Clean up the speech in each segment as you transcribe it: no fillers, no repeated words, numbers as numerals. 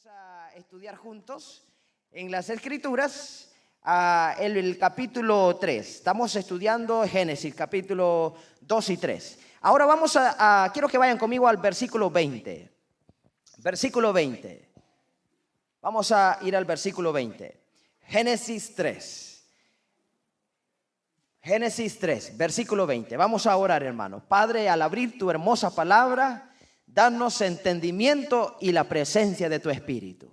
Vamos a estudiar juntos en las Escrituras el capítulo 3. Estamos estudiando Génesis, capítulo 2 y 3. Ahora quiero que vayan conmigo al versículo 20. Versículo 20. Vamos a ir al versículo 20. Génesis 3. Génesis 3, versículo 20. Vamos a orar, hermanos. Padre, al abrir tu hermosa palabra, danos entendimiento y la presencia de tu Espíritu.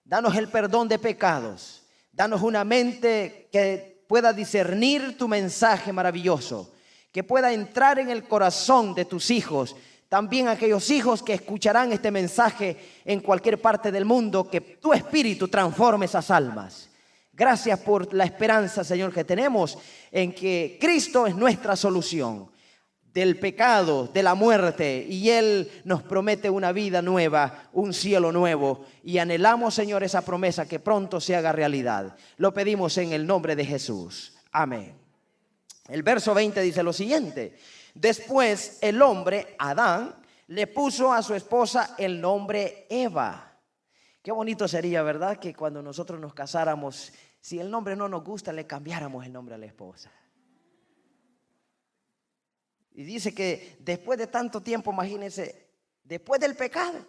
Danos el perdón de pecados. Danos una mente que pueda discernir tu mensaje maravilloso, que pueda entrar en el corazón de tus hijos, también aquellos hijos que escucharán este mensaje en cualquier parte del mundo, que tu Espíritu transforme esas almas. Gracias por la esperanza, Señor, que tenemos en que Cristo es nuestra solución del pecado, de la muerte, y Él nos promete una vida nueva, un cielo nuevo, y anhelamos, Señor, esa promesa que pronto se haga realidad. Lo pedimos en el nombre de Jesús. Amén. El verso 20 dice lo siguiente: después el hombre, Adán, le puso a su esposa el nombre Eva. Qué bonito sería, ¿verdad?, que cuando nosotros nos casáramos, si el nombre no nos gusta, le cambiáramos el nombre a la esposa. Y dice que después de tanto tiempo, imagínense, después del pecado,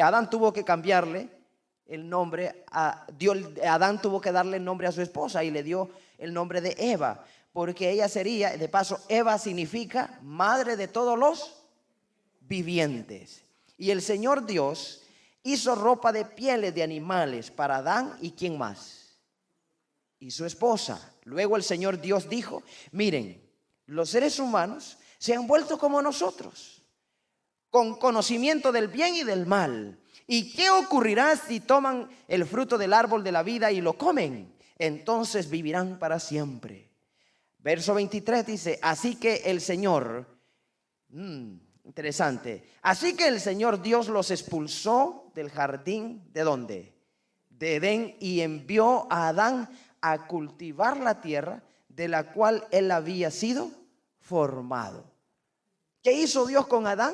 Adán tuvo que cambiarle el nombre, Adán tuvo que darle el nombre a su esposa y le dio el nombre de Eva, porque ella sería, de paso, Eva significa madre de todos los vivientes. Y el Señor Dios hizo ropa de pieles de animales para Adán y ¿quién más? Y su esposa. Luego el Señor Dios dijo: miren, los seres humanos se han vuelto como nosotros, con conocimiento del bien y del mal. ¿Y qué ocurrirá si toman el fruto del árbol de la vida y lo comen? Entonces vivirán para siempre. Verso 23 dice: así que el Señor, interesante, así que el Señor Dios los expulsó del jardín, ¿de dónde? De Edén, y envió a Adán a cultivar la tierra de la cual él había sido formado. ¿Qué hizo Dios con Adán?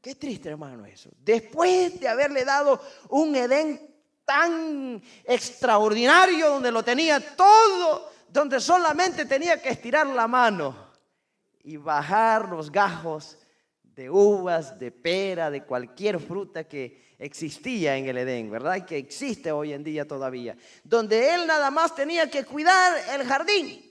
Qué triste, hermano, eso. Después de haberle dado un Edén tan extraordinario, donde lo tenía todo, donde solamente tenía que estirar la mano y bajar los gajos de uvas, de pera, de cualquier fruta que existía en el Edén, ¿verdad? Y que existe hoy en día todavía, donde él nada más tenía que cuidar el jardín.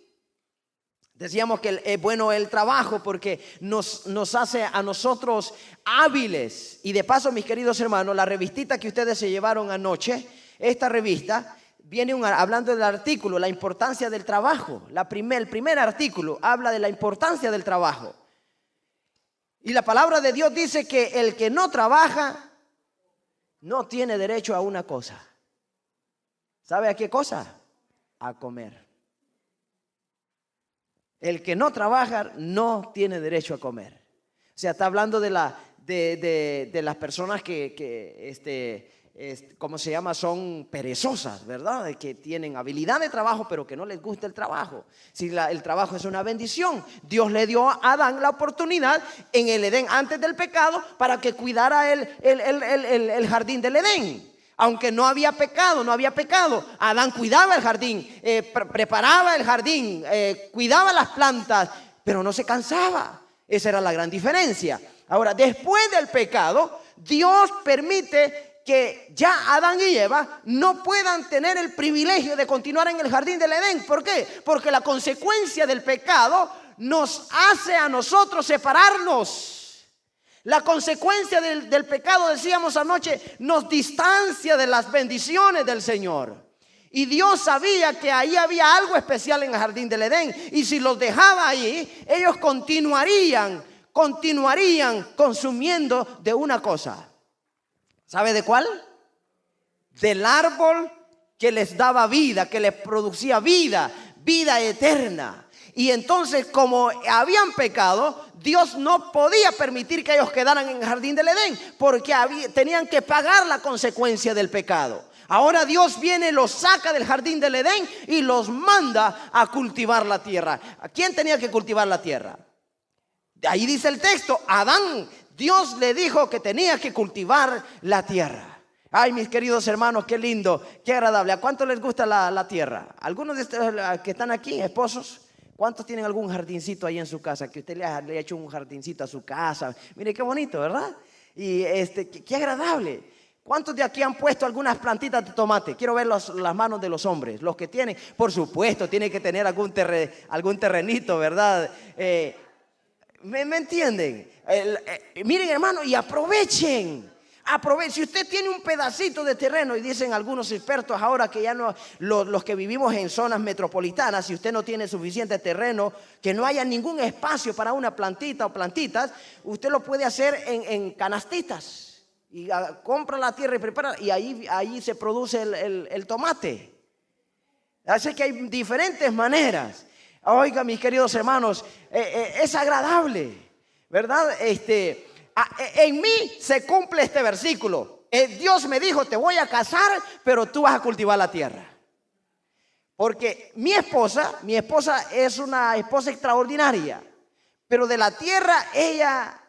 Decíamos que el trabajo, porque nos hace a nosotros hábiles. Y de paso, mis queridos hermanos, la revistita que ustedes se llevaron anoche, esta revista viene hablando del artículo, la importancia del trabajo. El primer artículo habla de la importancia del trabajo. Y la palabra de Dios dice que el que no trabaja no tiene derecho a una cosa. ¿Sabe a qué cosa? A comer. El que no trabaja no tiene derecho a comer. O sea, está hablando de las personas que ¿cómo se llama? Son perezosas, ¿verdad? De que tienen habilidad de trabajo, pero que no les gusta el trabajo. Si el trabajo es una bendición, Dios le dio a Adán la oportunidad en el Edén antes del pecado para que cuidara el jardín del Edén. Aunque no había pecado, Adán cuidaba el jardín, preparaba el jardín, cuidaba las plantas, pero no se cansaba. Esa era la gran diferencia. Ahora, después del pecado, Dios permite que ya Adán y Eva no puedan tener el privilegio de continuar en el jardín del Edén. ¿Por qué? Porque la consecuencia del pecado nos hace a nosotros separarnos. La consecuencia del pecado, decíamos anoche, nos distancia de las bendiciones del Señor. Y Dios sabía que ahí había algo especial en el jardín del Edén. Y si los dejaba ahí, ellos continuarían consumiendo de una cosa. ¿Sabe de cuál? Del árbol que les daba vida, que les producía vida eterna. Y entonces, como habían pecado, Dios no podía permitir que ellos quedaran en el jardín del Edén, porque tenían que pagar la consecuencia del pecado. Ahora Dios viene, los saca del jardín del Edén y los manda a cultivar la tierra. ¿A quién tenía que cultivar la tierra? Ahí dice el texto: Adán Dios le dijo que tenía que cultivar la tierra. Ay, mis queridos hermanos, qué lindo, qué agradable. ¿A cuánto les gusta la tierra? ¿Algunos de ustedes que están aquí, esposos? ¿Cuántos tienen algún jardincito ahí en su casa? Que usted le ha hecho un jardincito a su casa. Mire qué bonito, ¿verdad? Y qué agradable. ¿Cuántos de aquí han puesto algunas plantitas de tomate? Quiero ver las manos de los hombres. Los que tienen, por supuesto, tienen que tener algún terrenito, ¿verdad? ¿Me entienden? Miren, hermano, y aprovechen. Si usted tiene un pedacito de terreno, y dicen algunos expertos ahora que ya no, los que vivimos en zonas metropolitanas, si usted no tiene suficiente terreno, que no haya ningún espacio para una plantita o plantitas, usted lo puede hacer en canastitas. Y compra la tierra y prepara, y ahí se produce el tomate. Así que hay diferentes maneras. Oiga, mis queridos hermanos, es agradable, ¿verdad? En mí se cumple este versículo. Dios me dijo, te voy a casar, pero tú vas a cultivar la tierra. Porque mi esposa es una esposa extraordinaria, pero de la tierra ella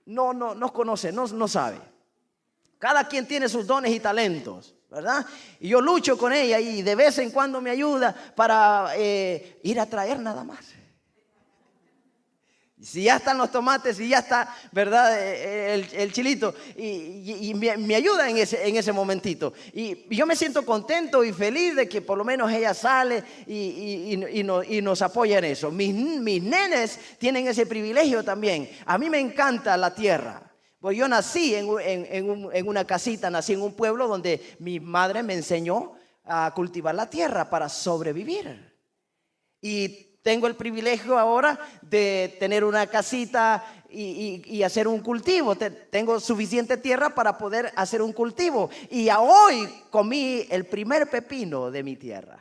no conoce, no sabe. Cada quien tiene sus dones y talentos, ¿verdad? Y yo lucho con ella y de vez en cuando me ayuda para ir a traer nada más. Si ya están los tomates, si ya está, ¿verdad? El chilito. Y me ayuda en ese momentito. Y yo me siento contento y feliz de que por lo menos ella sale y nos apoya en eso. Mis nenes tienen ese privilegio también. A mí me encanta la tierra. Pues yo nací en una casita, nací en un pueblo donde mi madre me enseñó a cultivar la tierra para sobrevivir. Y tengo el privilegio ahora de tener una casita y hacer un cultivo. Tengo suficiente tierra para poder hacer un cultivo. Y hoy comí el primer pepino de mi tierra.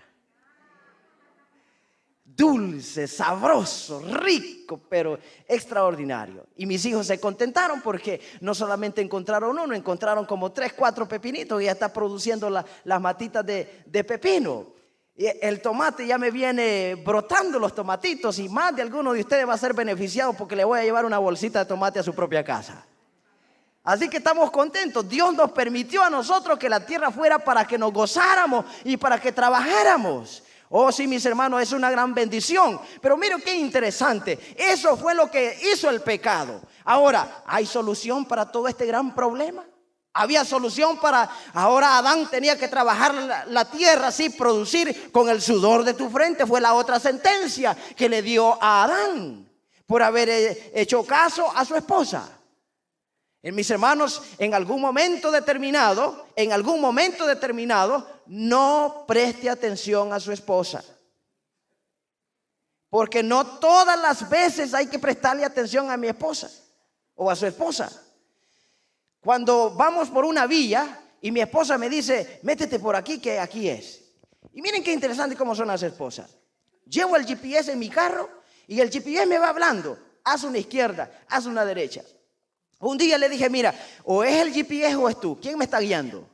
Dulce, sabroso, rico, pero extraordinario. Y mis hijos se contentaron porque no solamente encontraron uno, encontraron como 3, 4 pepinitos y ya está produciendo las matitas de pepino. Y el tomate ya me viene brotando los tomatitos y más de alguno de ustedes va a ser beneficiado porque le voy a llevar una bolsita de tomate a su propia casa. Así que estamos contentos. Dios nos permitió a nosotros que la tierra fuera para que nos gozáramos y para que trabajáramos. Oh, sí, mis hermanos, es una gran bendición. Pero miren qué interesante. Eso fue lo que hizo el pecado. Ahora, ¿hay solución para todo este gran problema? Había solución para... Ahora Adán tenía que trabajar la tierra, sí, producir con el sudor de tu frente. Fue la otra sentencia que le dio a Adán por haber hecho caso a su esposa. Mis hermanos, en algún momento determinado, no preste atención a su esposa. Porque no todas las veces hay que prestarle atención a mi esposa o a su esposa. Cuando vamos por una vía y mi esposa me dice, métete por aquí que aquí es. Y miren qué interesante cómo son las esposas. Llevo el GPS en mi carro y el GPS me va hablando. Haz una izquierda, haz una derecha. Un día le dije, mira, o es el GPS o es tú. ¿Quién me está guiando?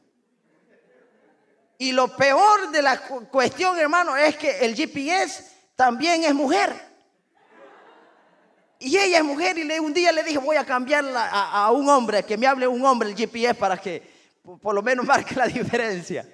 Y lo peor de la cuestión, hermano, es que el GPS también es mujer. Y ella es mujer y un día le dije, voy a cambiarla a un hombre, que me hable un hombre el GPS para que por lo menos marque la diferencia.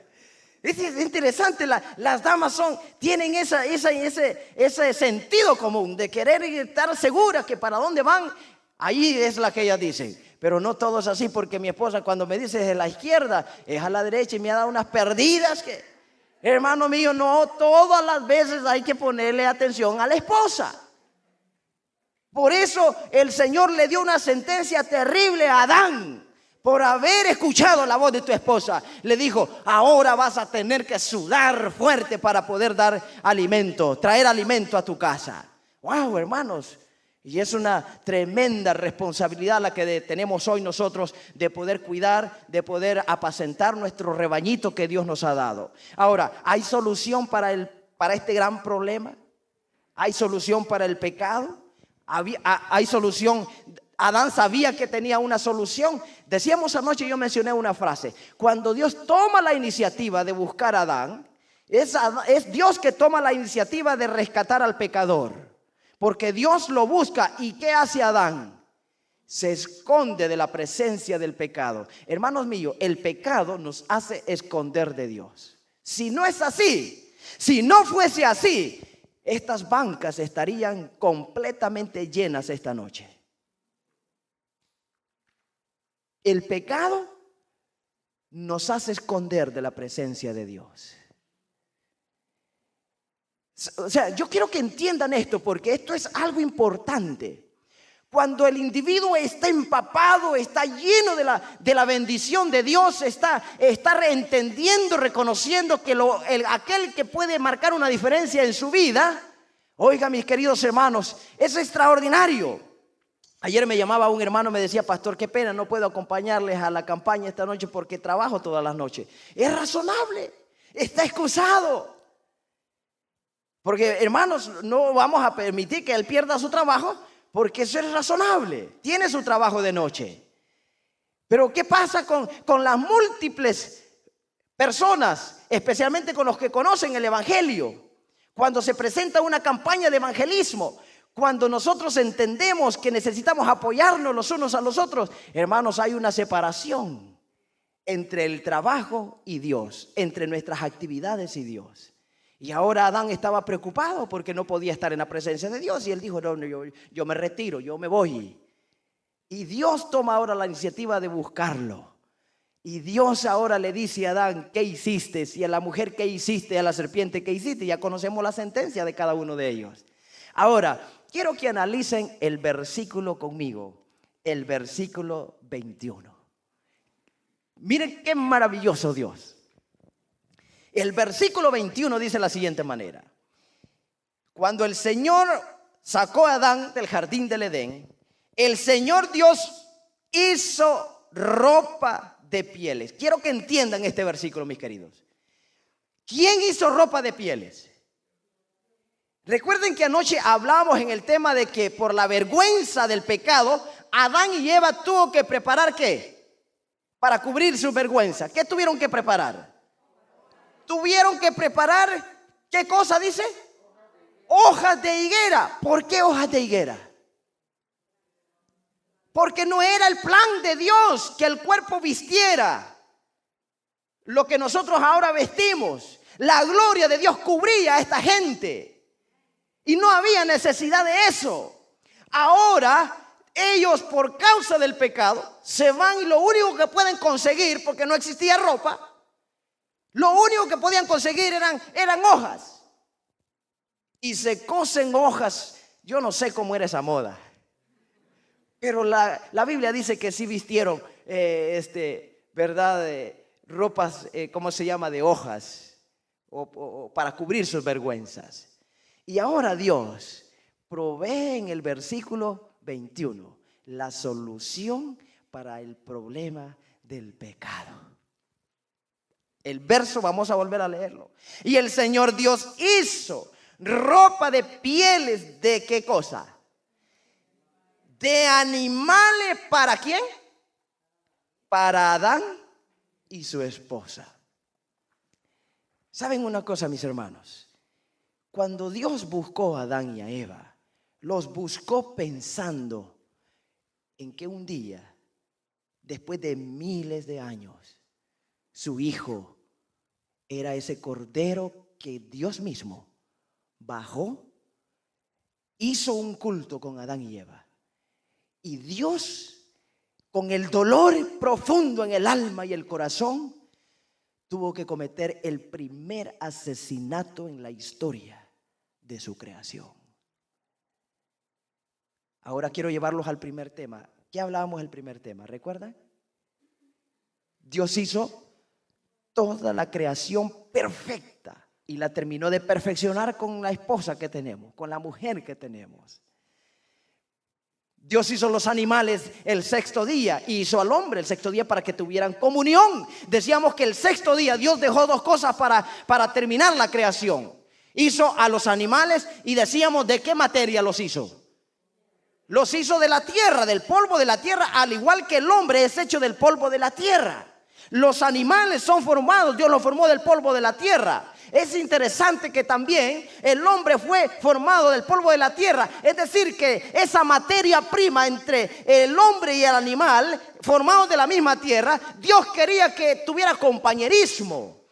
Es interesante, las damas tienen ese sentido común de querer estar seguras que para dónde van. Ahí es la que ellas dicen, pero no todo es así porque mi esposa cuando me dice de la izquierda es a la derecha y me ha dado unas perdidas que, hermano mío, no todas las veces hay que ponerle atención a la esposa. Por eso el Señor le dio una sentencia terrible a Adán por haber escuchado la voz de tu esposa. Le dijo, ahora vas a tener que sudar fuerte para poder dar alimento, traer alimento a tu casa. Wow, hermanos. Y es una tremenda responsabilidad la que tenemos hoy nosotros de poder cuidar, de poder apacentar nuestro rebañito que Dios nos ha dado. Ahora, ¿hay solución para este gran problema? ¿Hay solución para el pecado? ¿Hay solución? Adán sabía que tenía una solución. Decíamos anoche, yo mencioné una frase. Cuando Dios toma la iniciativa de buscar a Adán, es Dios que toma la iniciativa de rescatar al pecador. Porque Dios lo busca. ¿Y qué hace Adán? se esconde de la presencia del pecado. Hermanos míos, el pecado nos hace esconder de Dios. Si no es así, si no fuese así, estas bancas estarían completamente llenas esta noche. El pecado nos hace esconder de la presencia de Dios. O sea, yo quiero que entiendan esto, porque esto es algo importante. Cuando el individuo está empapado, está lleno de la bendición de Dios, está entendiendo, reconociendo que aquel que puede marcar una diferencia en su vida, oiga, mis queridos hermanos, es extraordinario. Ayer me llamaba un hermano, me decía: pastor, qué pena, no puedo acompañarles a la campaña esta noche porque trabajo todas las noches. Es razonable, está excusado. Porque, hermanos, no vamos a permitir que él pierda su trabajo, porque eso es razonable. Tiene su trabajo de noche. Pero ¿qué pasa con las múltiples personas, especialmente con los que conocen el evangelio? Cuando se presenta una campaña de evangelismo, cuando nosotros entendemos que necesitamos apoyarnos los unos a los otros, hermanos, hay una separación entre el trabajo y Dios, entre nuestras actividades y Dios. Y ahora Adán estaba preocupado porque no podía estar en la presencia de Dios. Y él dijo: no, yo me retiro, yo me voy. Y Dios toma ahora la iniciativa de buscarlo. Y Dios ahora le dice a Adán: ¿qué hiciste? Y a la mujer: ¿qué hiciste? A la serpiente: ¿qué hiciste? Ya conocemos la sentencia de cada uno de ellos. Ahora, quiero que analicen el versículo conmigo. El versículo 21. Miren qué maravilloso Dios. El versículo 21 dice de la siguiente manera: cuando el Señor sacó a Adán del jardín del Edén, el Señor Dios hizo ropa de pieles. Quiero que entiendan este versículo, mis queridos. ¿Quién hizo ropa de pieles? Recuerden que anoche hablamos en el tema de que por la vergüenza del pecado, Adán y Eva tuvo que preparar ¿qué? Para cubrir su vergüenza. ¿Qué tuvieron que preparar? Tuvieron que preparar, ¿qué cosa dice? Hojas de higuera. ¿Por qué hojas de higuera? Porque no era el plan de Dios que el cuerpo vistiera lo que nosotros ahora vestimos. La gloria de Dios cubría a esta gente y no había necesidad de eso. Ahora ellos, por causa del pecado, se van y lo único que pueden conseguir, porque no existía ropa, lo único que podían conseguir eran hojas. Y se cosen hojas. Yo no sé cómo era esa moda, pero la Biblia dice que sí vistieron, ¿verdad? Ropas, ¿cómo se llama? De hojas, o para cubrir sus vergüenzas. Y ahora Dios provee en el versículo 21 la solución para el problema del pecado. El verso, vamos a volver a leerlo. Y el Señor Dios hizo ropa de pieles de ¿qué cosa? De animales. ¿Para quién? Para Adán y su esposa. ¿Saben una cosa, mis hermanos? Cuando Dios buscó a Adán y a Eva, los buscó pensando en que un día, después de miles de años, su hijo era ese cordero que Dios mismo bajó, hizo un culto con Adán y Eva. Y Dios, con el dolor profundo en el alma y el corazón, tuvo que cometer el primer asesinato en la historia de su creación. Ahora quiero llevarlos al primer tema. ¿Qué hablábamos del primer tema? ¿Recuerdan? Dios hizo toda la creación perfecta y la terminó de perfeccionar con la esposa que tenemos, con la mujer que tenemos. Dios hizo los animales el sexto día y hizo al hombre el sexto día para que tuvieran comunión. Decíamos que el sexto día Dios dejó dos cosas para terminar la creación. Hizo a los animales y decíamos ¿de qué materia los hizo? Los hizo de la tierra, del polvo de la tierra, al igual que el hombre es hecho del polvo de la tierra. Los animales son formados, Dios los formó del polvo de la tierra. es interesante que también el hombre fue formado del polvo de la tierra. Es decir, que esa materia prima entre el hombre y el animal, formados de la misma tierra, Dios quería que tuviera compañerismo,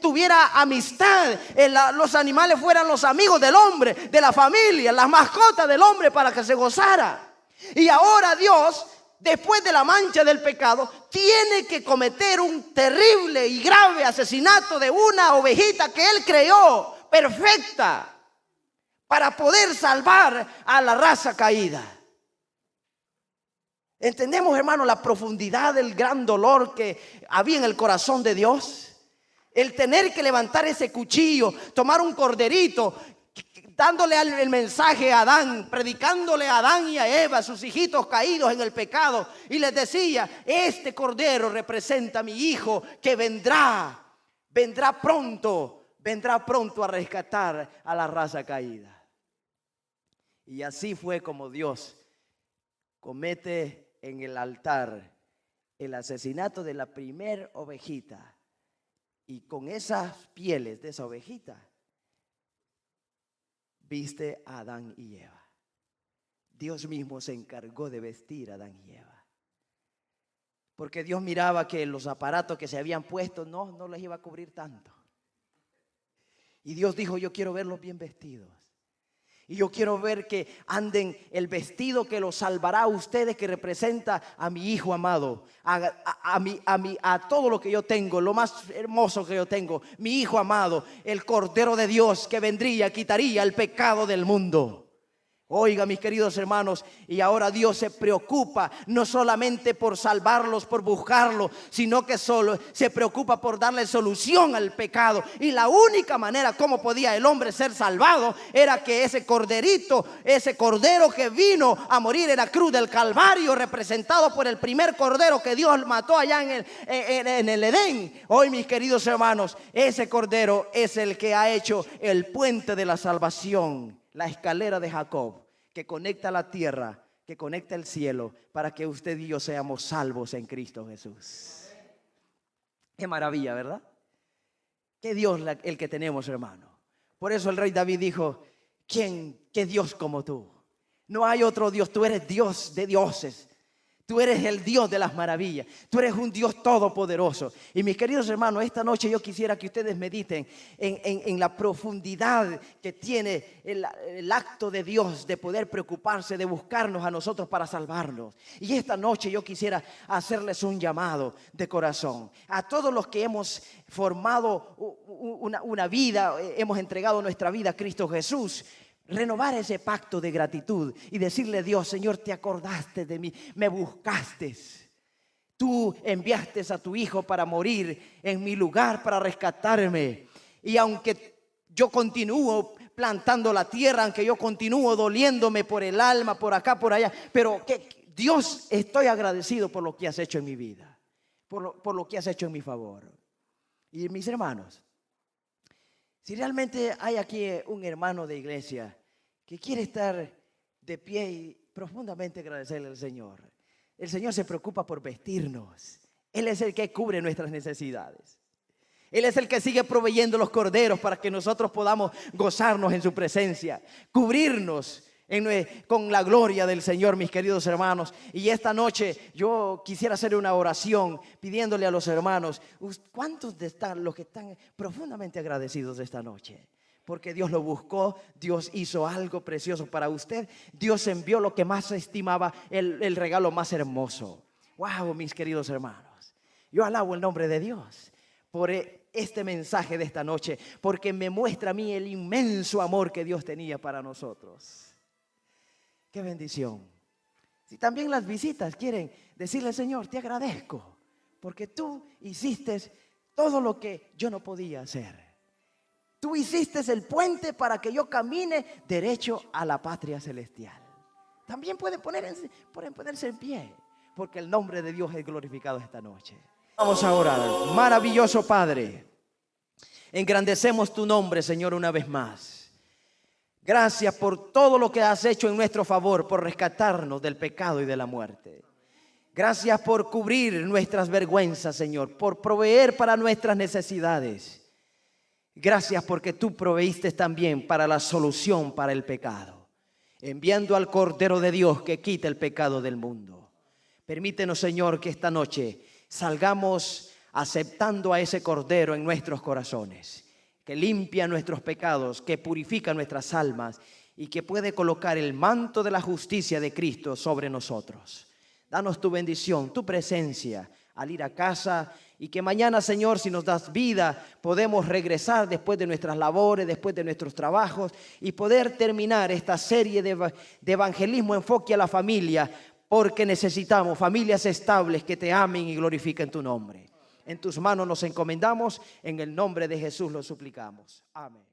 tuviera amistad. Los animales fueran los amigos del hombre, de la familia, las mascotas del hombre, para que se gozara. Y ahora Dios, después de la mancha del pecado, tiene que cometer un terrible y grave asesinato de una ovejita que Él creó perfecta para poder salvar a la raza caída. ¿Entendemos, hermano, la profundidad del gran dolor que había en el corazón de Dios? El tener que levantar ese cuchillo, tomar un corderito, dándole el mensaje a Adán, predicándole a Adán y a Eva, sus hijitos caídos en el pecado, y les decía: este cordero representa a mi hijo que vendrá pronto a rescatar a la raza caída. Y así fue como Dios comete en el altar el asesinato de la primer ovejita, y con esas pieles de esa ovejita viste a Adán y Eva. Dios mismo se encargó de vestir a Adán y Eva, porque Dios miraba que los aparatos que se habían puesto no les iba a cubrir tanto. Y Dios dijo: yo quiero verlos bien vestidos, y yo quiero ver que anden el vestido que los salvará a ustedes, que representa a mi hijo amado, a todo lo que yo tengo, lo más hermoso que yo tengo, mi hijo amado, el Cordero de Dios que vendría, quitaría el pecado del mundo. Oiga, mis queridos hermanos, y ahora Dios se preocupa no solamente por salvarlos, por buscarlos, sino que solo se preocupa por darle solución al pecado. Y la única manera como podía el hombre ser salvado era que ese corderito, ese cordero que vino a morir en la cruz del Calvario, representado por el primer cordero que Dios mató allá en el Edén. Hoy, mis queridos hermanos, ese cordero es el que ha hecho el puente de la salvación, la escalera de Jacob, que conecta la tierra, que conecta el cielo, para que usted y yo seamos salvos en Cristo Jesús. Qué maravilla, ¿verdad? Qué Dios el que tenemos, hermano. Por eso el rey David dijo: ¿qué Dios como tú? No hay otro Dios. Tú eres Dios de dioses. Tú eres el Dios de las maravillas. Tú eres un Dios todopoderoso. Y mis queridos hermanos, esta noche yo quisiera que ustedes mediten en la profundidad que tiene el acto de Dios de poder preocuparse, de buscarnos a nosotros para salvarnos. Y esta noche yo quisiera hacerles un llamado de corazón a todos los que hemos formado una vida, hemos entregado nuestra vida a Cristo Jesús. Renovar ese pacto de gratitud y decirle: Dios, Señor, te acordaste de mí, me buscaste. Tú enviaste a tu hijo para morir en mi lugar, para rescatarme. Y aunque yo continúo plantando la tierra, aunque yo continúo doliéndome por el alma, por acá, por allá, pero Dios, estoy agradecido por lo que has hecho en mi vida, por lo que has hecho en mi favor. Y mis hermanos, si realmente hay aquí un hermano de iglesia que quiere estar de pie y profundamente agradecerle al Señor, el Señor se preocupa por vestirnos. Él es el que cubre nuestras necesidades. Él es el que sigue proveyendo los corderos para que nosotros podamos gozarnos en su presencia, cubrirnos con la gloria del Señor, mis queridos hermanos. Y esta noche yo quisiera hacer una oración pidiéndole a los hermanos: ¿cuántos están los que están profundamente agradecidos esta noche? Porque Dios lo buscó, Dios hizo algo precioso para usted, Dios envió lo que más estimaba, el regalo más hermoso. Wow, mis queridos hermanos, yo alabo el nombre de Dios por este mensaje de esta noche, porque me muestra a mí el inmenso amor que Dios tenía para nosotros. Qué bendición. Si también las visitas quieren decirle: Señor, te agradezco porque tú hiciste todo lo que yo no podía hacer. Tú hiciste el puente para que yo camine derecho a la patria celestial. También pueden ponerse en pie, porque el nombre de Dios es glorificado esta noche. Vamos a orar. Maravilloso Padre, engrandecemos tu nombre, Señor, una vez más. Gracias por todo lo que has hecho en nuestro favor, por rescatarnos del pecado y de la muerte. Gracias por cubrir nuestras vergüenzas, Señor, por proveer para nuestras necesidades. Gracias porque tú proveíste también para la solución para el pecado, enviando al Cordero de Dios que quita el pecado del mundo. Permítenos, Señor, que esta noche salgamos aceptando a ese Cordero en nuestros corazones, que limpia nuestros pecados, que purifica nuestras almas y que puede colocar el manto de la justicia de Cristo sobre nosotros. Danos tu bendición, tu presencia al ir a casa, y que mañana, Señor, si nos das vida, podemos regresar después de nuestras labores, después de nuestros trabajos, y poder terminar esta serie de evangelismo enfoque a la familia, porque necesitamos familias estables que te amen y glorifiquen tu nombre. En tus manos nos encomendamos, en el nombre de Jesús lo suplicamos. Amén.